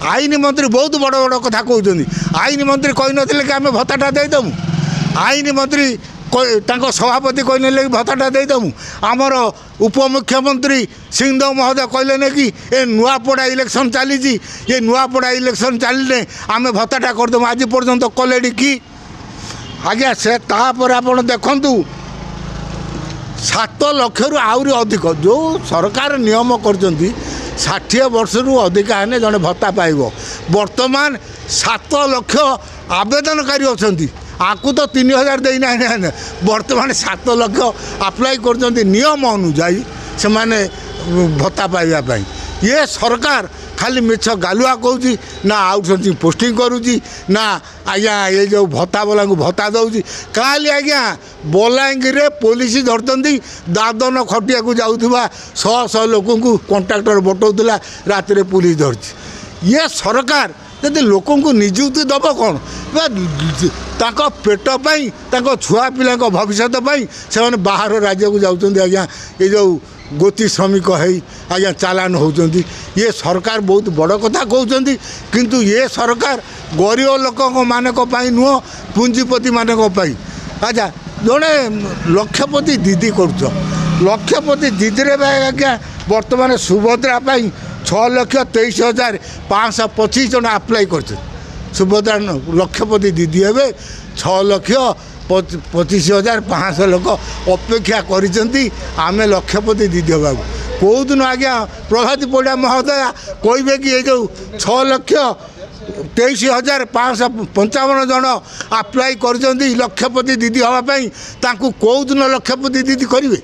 आईन मंत्री बहुत बड़ बड़ कथा कहते आईन मंत्री कही नथिले कि आम भत्ताटा देदेमु आईन मंत्री सभापति कहने कि भत्ताटा देदेमु आमर उपमुख्यमंत्री सिंहदेव महोदय कहले कि ए नुआपड़ा इलेक्शन चली ये नुआपड़ा इलेक्शन चलिए आम भत्ताटा करदेमु आज पर्यंत कले कि आज्ञा से तापर आपण देखु 7 लाख रु आहरी अधिक जो सरकार नियम कर 60 वर्ष रु अधिक हेने जड़े भत्ता पाइब वर्तमान 7 लाख आवेदनकारी अच्छा आपको तो 3000 देना वर्तमान 7 लाख अप्लाई कर नियम अनुजाई से माने भत्ता पाइबापी ये सरकार खाली मिछ गालुआ कहूँ ना आउट पोस्टिंग करुँची ना आज्ञा ये जो भत्ता वाला भत्ता दौर खाली आज्ञा बलांगीर पुलिस धरती दादन खटिया को जाऊा 100 लोक कंट्राक्टर बटौला रात पुलिस धरती ये सरकार जदि लोक निजुक्ति दब कौन पेट पर छुआ पिला भविष्य से बाहर राज्य को जाऊँ आज्ञा ये जो गोती श्रमिक है आज्ञा चालान होती ये सरकार बहुत बड़ कथा कहते किंतु ये सरकार गरीब लोक मानक नुह पुंजीपति मानक अच्छा जड़े लक्षपति दीदी कर लक्षपति दीदी आज्ञा बर्तमान सुभद्रा 6,23,525 जन अप्लाई कर सुभद्रा लक्षपति दीदी हे 6,25,500 लोक अपेक्षा करें लक्षपति दीदी हवा कौ दिन आज्ञा प्रभाती परिड़ा महोदय कहे कि ये जो 6,23,555 जन अप्लाई कर लक्षपति दीदी हाँपाई कौ दिन लक्षपति दीदी करेंगे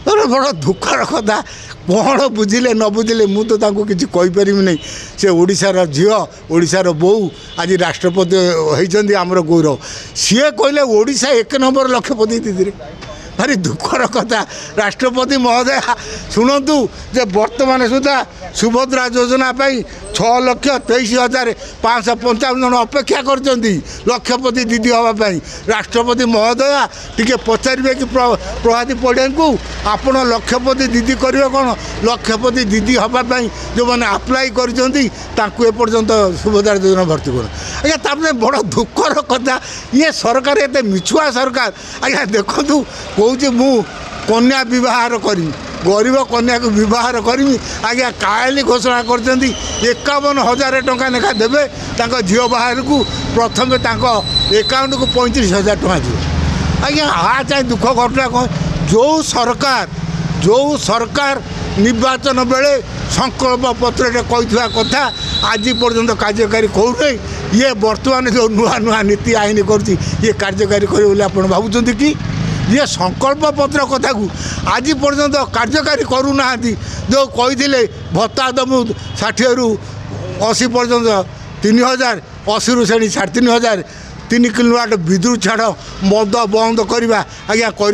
बड़ दुखर कथा कौन बुझिले न बुझिले मु तो किसी कहीपरि नहीं से ओडिशार झील ओडिशार बो आज राष्ट्रपति होती आमर गौरव सी कहले ओडिशा 1 नंबर लक्षपति दीदी भारी दुखर कथा राष्ट्रपति महोदय शुणु जे वर्तमान सुधा सुभद्रा योजना 6,23,555 जन अपेक्षा कर लक्षपति दीदी हाँपाई राष्ट्रपति महोदय टिके पचारे कि प्रभाती परिड़ा को आपण लक्षपति दीदी करेंगे कौन लक्षपति दीदी हाँपाई जो मैंने अप्लाई करपर्यंत सुभद्रा योजना भर्ती कर आज्ञा तापर बड़ दुखर कथा ये सरकार एत मिछुआ सरकार आज्ञा देखु कौच मु कन्या विवाह करी गरीब कन्या को विवाह करी आज्ञा काली घोषणा कर 51,000 टंका लेखा देवे झील बाहर को प्रथम एकाउंट को 35,000 टंका जी आज्ञा आ चाहे दुख घटना कौन जो सरकार निर्वाचन बेले संकल्प पत्र कही कथा आज पर्यंत कार्यकारी कौन ये वर्तमान जो नुआ नुआ नीति आईन कर कार्यकारी करे भावुं कि ये संकल्प पत्र कथा को आज पर्यंत कार्यकारी करूना जो कही भत्ता दमु 60 रु 80 पर्यंत 3,000 80 रु 3,500 3 किलोवाट विद्युत छाड़ मद बंद करवा आज्ञा कर